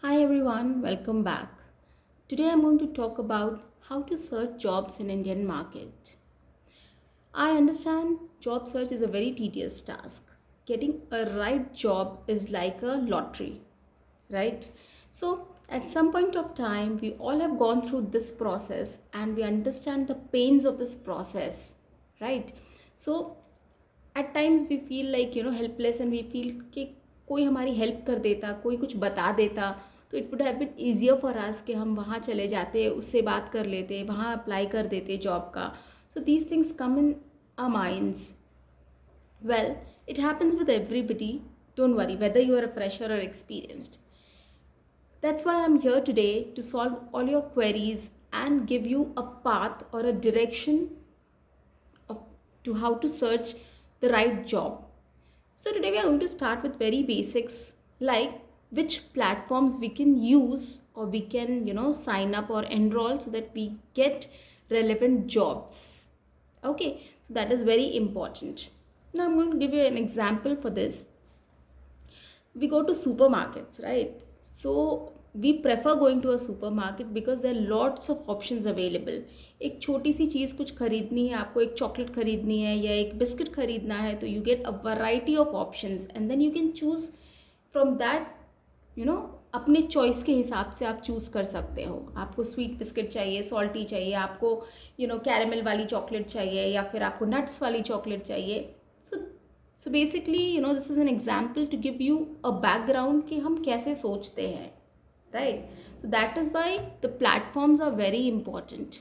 Hi everyone, welcome back. Today I'm going to talk about how to search jobs in Indian market. I understand job search is a very tedious task. Getting a right job is like a lottery, right? So at some point of time we all have gone through this process and we understand the pains of this process, right? So at times we feel like helpless and we feel कि कोई हमारी help कर देता, कोई कुछ बता देता तो it would have been easier for us कि हम वहाँ चले जाते, उससे बात कर लेते, वहाँ अप्लाई कर देते जॉब का. So these things come in our minds. Well, it happens with everybody. Don't worry whether you are a fresher or experienced. That's why I'm here today to solve all your queries and give you a path or a direction of to how to search the right job. So today we are going to start with very basics like which platforms we can use or we can sign up or enroll so that we get relevant jobs. Okay, so that is very important. Now I'm going to give you an example for this. We go to supermarkets, right? So we prefer going to a supermarket because there are lots of options available. एक छोटी सी चीज़ कुछ खरीदनी है आपको, एक chocolate खरीदनी है या एक बिस्किट खरीदना है तो you get a variety of options and then you can choose from that. अपने चॉइस के हिसाब से आप चूज़ कर सकते हो. आपको स्वीट बिस्किट चाहिए, सॉल्टी चाहिए, आपको कैरेमल वाली चॉकलेट चाहिए या फिर आपको नट्स वाली चॉकलेट चाहिए. So basically this is an example to give you a background कि हम कैसे सोचते हैं, right? So that is why the platforms are very important.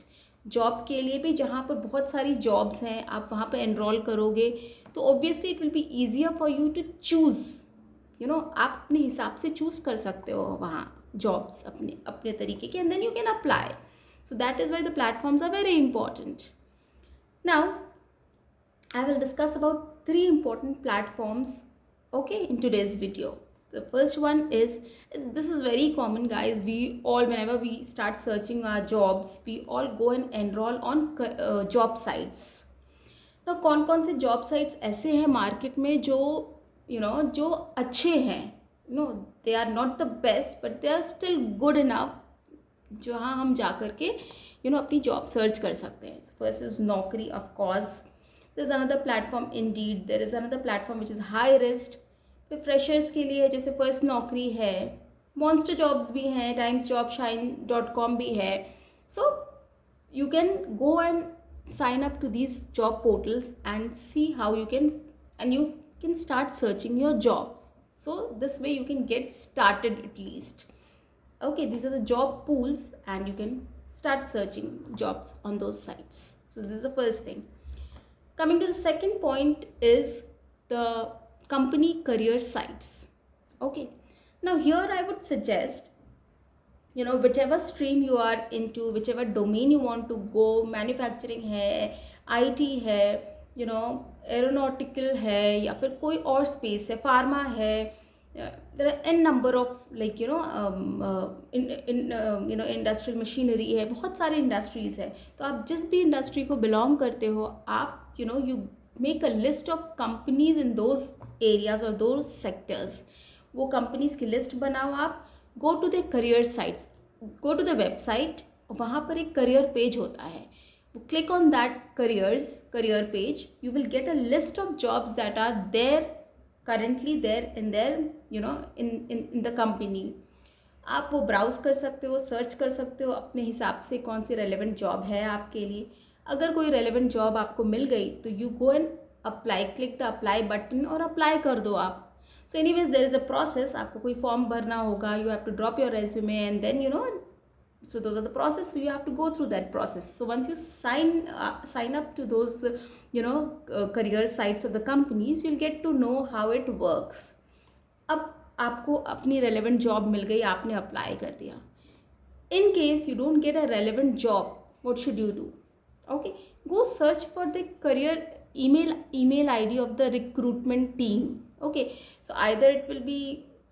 Job के लिए भी जहाँ पर बहुत सारी जॉब्स हैं, आप वहाँ पर एनरोल करोगे तो obviously it will be easier for you to choose. आप अपने हिसाब से चूज़ कर सकते हो वहाँ जॉब्स अपने अपने तरीके के and then you can apply. So that is why the platforms are very important. Now I will discuss about three important platforms, okay, in today's video. The first one is, this is very common guys, we all, whenever we start searching our jobs, we all go and enroll on job sites. Now कौन से job sites ऐसे हैं market में जो जो अच्छे हैं, they are not the best but they are still good enough जहाँ हम जा कर के अपनी जॉब सर्च कर सकते हैं. फर्स्ट इज नौकरी, of course. there is another platform Indeed, there is another platform which is Hirist. फिर फ्रेशर्स के लिए जैसे फर्स्ट नौकरी है, मॉन्स्टर जॉब्स भी हैं, टाइम्स जॉब, shine.com भी है. सो you can go and sign up to these job portals and see how you can start searching your jobs. So this way you can get started at least. Okay, these are the job pools and you can start searching jobs on those sites. So this is the first thing. Coming to the second point is the company career sites. Okay, now here I would suggest, whichever stream you are into, whichever domain you want to go, manufacturing है, IT है, aeronautical है या फिर कोई और space है, pharma है, there are n number of like industrial machinery है, बहुत सारे industries है. तो आप जिस भी industry को belong करते हो, आप you make a list of companies in those areas or those sectors. वो companies की list बनाओ आप. Go to the career sites, go to the website, वहाँ पर एक career page होता है. Click on that career page. You will get a list of jobs that are there currently there in their in the company. आप वो browse कर सकते हो, सर्च कर सकते हो अपने हिसाब से कौन सी रेलेवेंट जॉब है आपके लिए. अगर कोई रेलेवेंट जॉब आपको मिल गई तो you go and apply, click the apply button और अप्लाई कर दो आप. So anyways there is a process. आपको कोई फॉर्म भरना होगा, you have to drop your resume and then so those are the process. So you have to go through that process. So once you sign up to those career sites of the companies, you'll get to know how it works. अब आपको अपनी relevant job मिल गई, आपने apply कर दिया. In case you don't get a relevant job, what should you do? Okay, go search for the career email ID of the recruitment team. Okay, so either it will be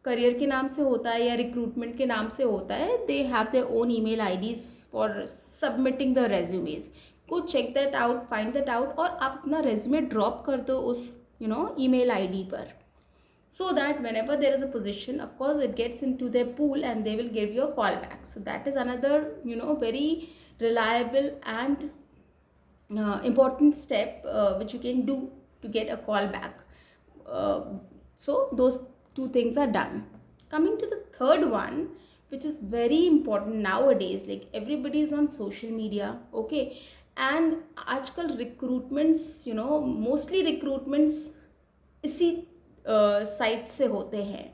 career के नाम से होता है या recruitment के नाम से होता है. They have their own email IDs for submitting the resumes. Go check that out, find that out और आप अपना रेज्यूमे ड्रॉप कर दो उस ईमेल आईडी पर. so that whenever there is a position, of course it gets into their pool and they will give you a call back. So that is another, very reliable and important step which you can do to get a call back. uh, so those two things are done. Coming to the third one, which is very important nowadays, like everybody is on social media, okay, and आजकल recruitments, mostly recruitments इसी site से होते हैं.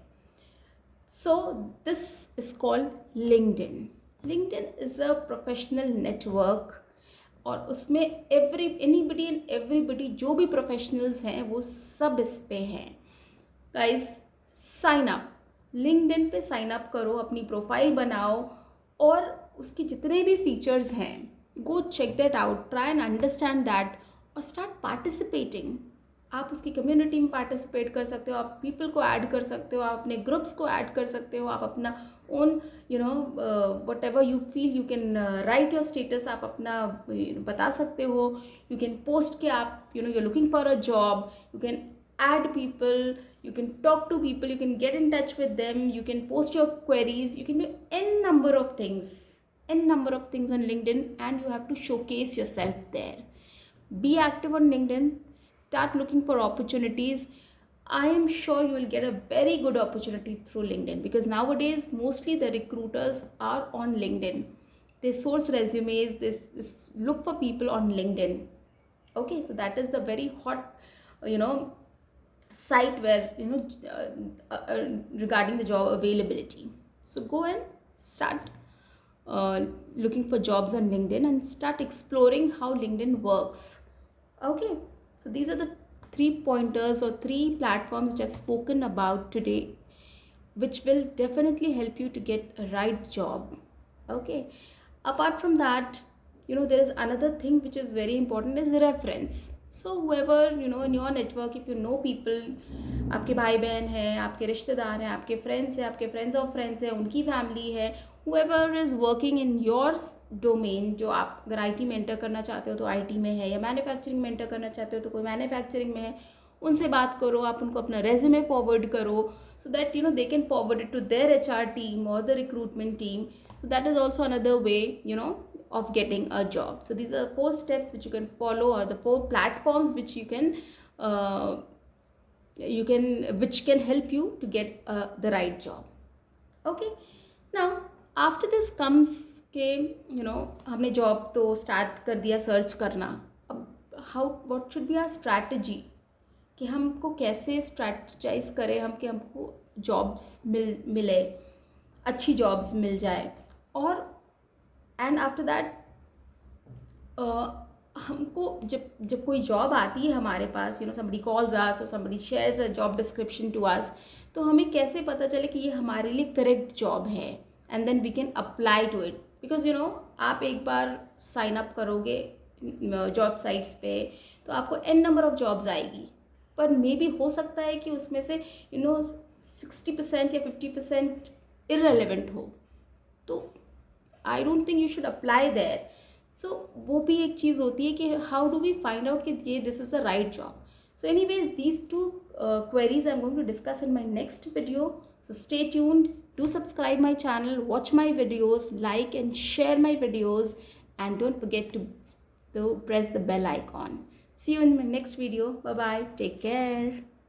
So this is called LinkedIn. LinkedIn is a professional network और उसमें anybody and everybody जो भी professionals हैं वो सब इस पे हैं. Guys, sign up. लिंक्डइन पे साइन अप करो, अपनी प्रोफाइल बनाओ और उसके जितने भी फीचर्स हैं go check that out, try and understand that और स्टार्ट पार्टिसिपेटिंग. आप उसकी कम्युनिटी में पार्टिसिपेट कर सकते हो, आप पीपल को ऐड कर सकते हो, आप अपने ग्रुप्स को ऐड कर सकते हो, आप अपना own what ever you feel you can write your status, आप अपना बता सकते हो. यू कैन पोस्ट के आप you looking for a job, you can add people, you can talk to people, you can get in touch with them, you can post your queries, you can do n number of things on LinkedIn, and you have to showcase yourself there. Be active on LinkedIn, start looking for opportunities. I am sure you will get a very good opportunity through LinkedIn, because nowadays mostly the recruiters are on LinkedIn. They source resumes, they look for people on LinkedIn. Okay, so that is the very hot site where regarding the job availability. So go and start looking for jobs on LinkedIn and start exploring how LinkedIn works. Okay, so these are the 3 pointers or 3 platforms which I've spoken about today, which will definitely help you to get a right job. Okay, apart from that, there is another thing which is very important, is the reference. So whoever in your network, if you know people, आपके भाई बहन हैं, आपके रिश्तेदार हैं, आपके friends हैं, आपके फ्रेंड्स ऑफ फ्रेंड्स हैं, उनकी फैमिली है, whoever is working in your domain, जो आप अगर IT में एंटर करना चाहते हो तो IT में है, या मैन्युफैक्चरिंग में एंटर करना चाहते हो तो कोई मैन्युफैक्चरिंग में है, उनसे बात करो, आप उनको अपना रेज्यूमे फॉरवर्ड करो, so that they can forward it to their HR team or the recruitment team. So that is also another way of getting a job. So these are 4 steps which you can follow, or the 4 platforms which you can which can help you to get the right job. Okay, now after this comes के हमने job तो start कर दिया search करना. अब what should be our strategy, कि हमको कैसे स्ट्रैटेजाइज करें कि हमको जॉब्स मिले, अच्छी जॉब्स मिल जाए. और एंड आफ्टर दैट हमको जब कोई जॉब आती है हमारे पास, somebody calls us or somebody shares a job description to us, तो हमें कैसे पता चले कि ये हमारे लिए करेक्ट जॉब है, and then we can apply to it. Because आप एक बार साइन अप करोगे जॉब साइट्स पे तो आपको n नंबर ऑफ जॉब्स आएगी, पर मे भी हो सकता है कि उसमें से 60% या 50% इररेलेवेंट हो, तो I don't think you should apply there. So वो भी एक चीज़ होती है कि how do we find out कि ये this is the right job. So anyways, these 2 queries I'm going to discuss in my next video. So stay tuned, do subscribe my channel, watch my videos, like and share my videos, and don't forget to press the bell icon. See you in my next video. Bye bye, take care.